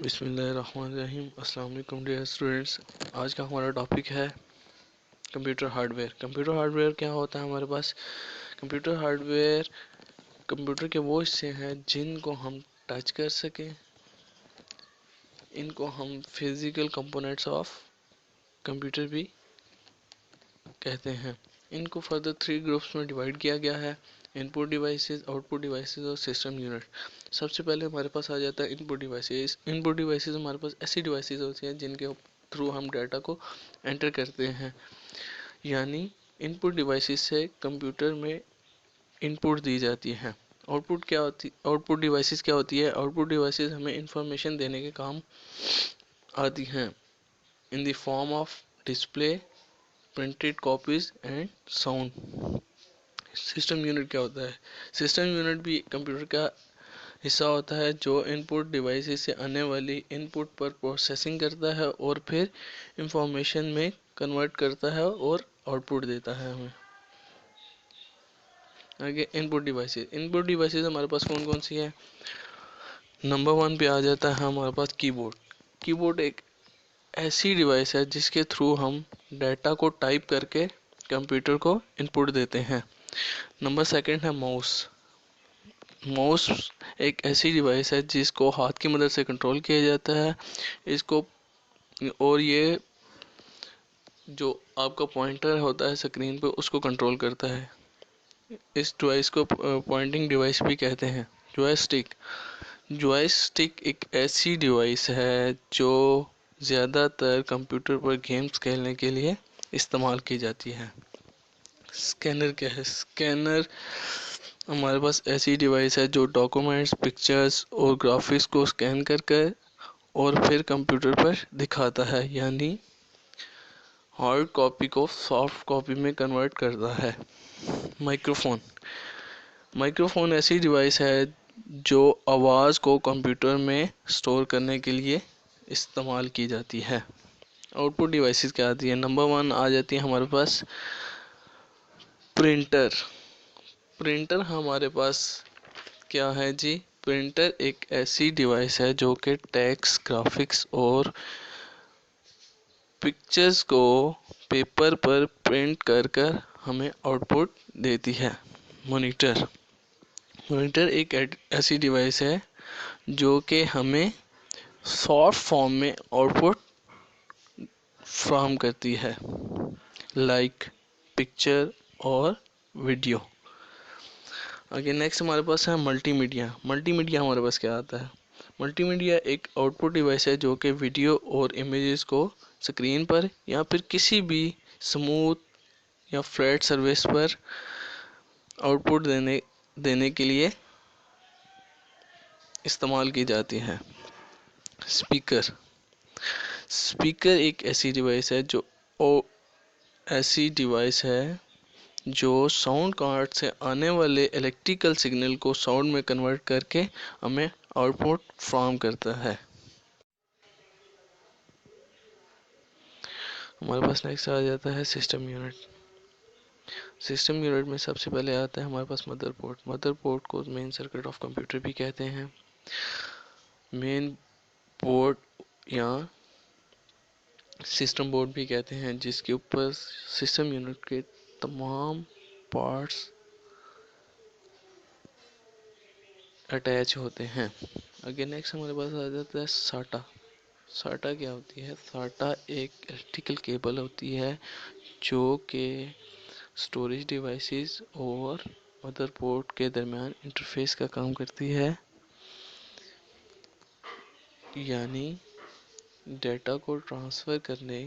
बिस्मिल्लाहिर्रहमानिर्रहीम। अस्सलाम वालेकुम डियर स्टूडेंट्स। आज का हमारा टॉपिक है कंप्यूटर हार्डवेयर। कंप्यूटर हार्डवेयर क्या होता है हमारे पास? कंप्यूटर हार्डवेयर कंप्यूटर के वो हिस्से हैं जिनको हम टच कर सकें। इनको हम फिजिकल कंपोनेंट्स ऑफ कंप्यूटर भी कहते हैं। इनको फर्दर 3 ग्रुप्स में डिवाइड किया गया है: इनपुट डिवाइसेस, आउटपुट डिवाइसेस और सिस्टम यूनिट। सबसे पहले हमारे पास आ जाता है इनपुट डिवाइसेस। इनपुट डिवाइसेस हमारे पास ऐसी डिवाइसेस होती हैं जिनके थ्रू हम डाटा को एंटर करते हैं, यानी इनपुट डिवाइसेस से कंप्यूटर में इनपुट दी जाती है। आउटपुट डिवाइसेस क्या होती है? आउटपुट डिवाइसेस हमें इंफॉर्मेशन देने के काम आती हैं in the form of display, printed copies and sound. System unit क्या होता है? सिस्टम यूनिट भी कंप्यूटर का हिस्सा होता है जो इनपुट डिवाइसेस से आने वाली इनपुट पर प्रोसेसिंग करता है और फिर इंफॉर्मेशन में कन्वर्ट करता है और आउटपुट देता है हमें। आगे इनपुट डिवाइसेस हमारे पास कौन कौन सी है? नंबर 1 पे आ जाता है हमारे पास कीबोर्ड। कीबोर्ड एक ऐसी डिवाइस है जिसके थ्रू हम डाटा को टाइप करके कंप्यूटर को इनपुट देते हैं। नंबर 2 है माउस। माउस एक ऐसी डिवाइस है जिसको हाथ की मदद से कंट्रोल किया जाता है। इसको और ये जो आपका पॉइंटर होता है स्क्रीन पे उसको कंट्रोल करता है। इस डिवाइस को पॉइंटिंग डिवाइस भी कहते हैं। जॉयस्टिक। जॉयस्टिक एक ऐसी डिवाइस है जो ज़्यादातर कंप्यूटर पर गेम्स खेलने के लिए इस्तेमाल की जाती है। स्कैनर क्या है? स्कैनर हमारे पास ऐसी डिवाइस है जो डॉक्यूमेंट्स, पिक्चर्स और ग्राफिक्स को स्कैन करके और फिर कंप्यूटर पर दिखाता है, यानी हार्ड कॉपी को सॉफ्ट कॉपी में कन्वर्ट करता है। माइक्रोफोन। माइक्रोफोन ऐसी डिवाइस है जो आवाज़ को कंप्यूटर में स्टोर करने के लिए इस्तेमाल की जाती है। आउटपुट डिवाइसेस क्या आती है? नंबर 1 आ जाती है हमारे पास प्रिंटर। प्रिंटर हमारे पास क्या है जी? प्रिंटर एक ऐसी डिवाइस है जो कि टेक्स्ट, ग्राफिक्स और पिक्चर्स को पेपर पर प्रिंट कर कर हमें आउटपुट देती है। मॉनिटर। मॉनिटर एक ऐसी डिवाइस है जो कि हमें सॉफ्ट फॉर्म में आउटपुट फ्राहम करती है, लाइक पिक्चर और वीडियो। आगे नेक्स्ट हमारे पास है मल्टीमीडिया। मल्टीमीडिया हमारे पास क्या आता है? मल्टीमीडिया एक आउटपुट डिवाइस है जो कि वीडियो और इमेजेस को स्क्रीन पर या फिर किसी भी स्मूथ या फ्लैट सर्फेस पर आउटपुट देने के लिए इस्तेमाल की जाती है। स्पीकर। स्पीकर एक ऐसी डिवाइस है जो साउंड कार्ड से आने वाले इलेक्ट्रिकल सिग्नल को साउंड में कन्वर्ट करके हमें आउटपुट फ्राहम करता है। हमारे पास नेक्स्ट आ जाता है सिस्टम यूनिट। सिस्टम यूनिट में सबसे पहले आता है हमारे पास मदरबोर्ड। मदरबोर्ड को मेन सर्किट ऑफ कंप्यूटर भी कहते हैं। मेन बोर्ड या सिस्टम बोर्ड भी कहते हैं, जिसके ऊपर सिस्टम यूनिट के तमाम पार्ट्स अटैच होते हैं। आगे नेक्स्ट हमारे पास आ जाता है साटा। साटा क्या होती है? साटा एक इलेक्ट्रिकल केबल होती है जो कि स्टोरेज डिवाइसेस और मदरबोर्ड के दरमियान इंटरफेस का काम करती है, यानी डेटा को ट्रांसफ़र करने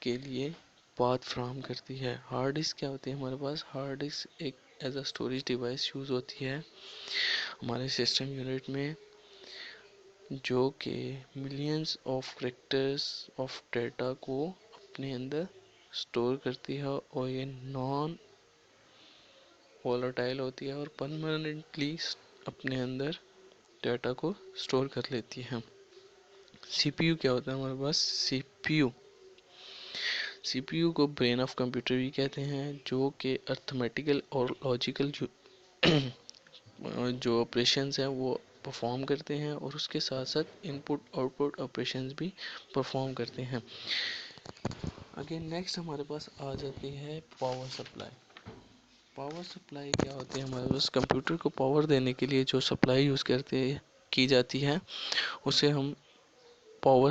के लिए पाथ फ्राहम करती है। हार्ड डिस्क क्या होती है हमारे पास? हार्ड डिस्क एक as a storage device use होती है हमारे सिस्टम यूनिट में, जो कि millions of characters of data को अपने अंदर स्टोर करती है और ये नॉन वोलेटाइल होती है और परमानेंटली अपने अंदर डाटा को स्टोर कर लेती है। सीपीयू क्या होता है हमारे पास? सीपीयू को ब्रेन ऑफ कंप्यूटर भी कहते हैं, जो कि अर्थमेटिकल और लॉजिकल जो ऑपरेशंस हैं वो परफॉर्म करते हैं और उसके साथ साथ इनपुट आउटपुट ऑपरेशंस भी परफॉर्म करते हैं। अगेन नेक्स्ट हमारे पास आ जाती है पावर सप्लाई। पावर सप्लाई क्या होती है, हमारे पास कंप्यूटर को पावर देने के लिए जो सप्लाई यूज़ करते की जाती है उसे हम पावर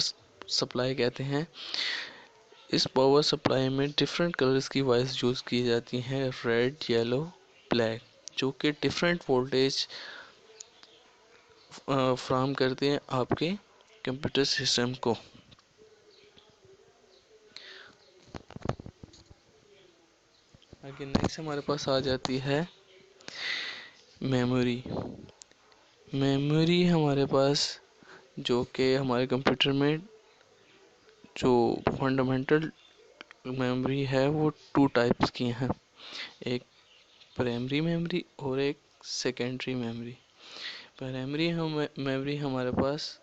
सप्लाई कहते हैं। इस पावर सप्लाई में डिफरेंट कलर्स की वायर्स यूज़ की जाती हैं, रेड, येलो, ब्लैक, जो कि डिफरेंट वोल्टेज फ्राहम करते हैं आपके कंप्यूटर सिस्टम को। आगे नेक्स्ट हमारे पास आ जाती है मेमोरी। मेमोरी हमारे पास जो कि हमारे कंप्यूटर में जो फंडामेंटल मेमोरी है वो टू टाइप्स की हैं, एक प्राइमरी मेमोरी और एक सेकेंडरी मेमोरी। प्राइमरी मेमोरी हमारे पास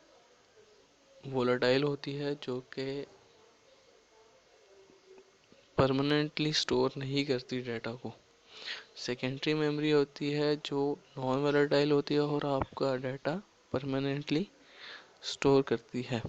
वोलेटाइल होती है, जो कि परमानेंटली स्टोर नहीं करती डाटा को। सेकेंडरी मेमोरी होती है जो नॉन वोलेटाइल होती है और आपका डाटा परमानेंटली स्टोर करती है।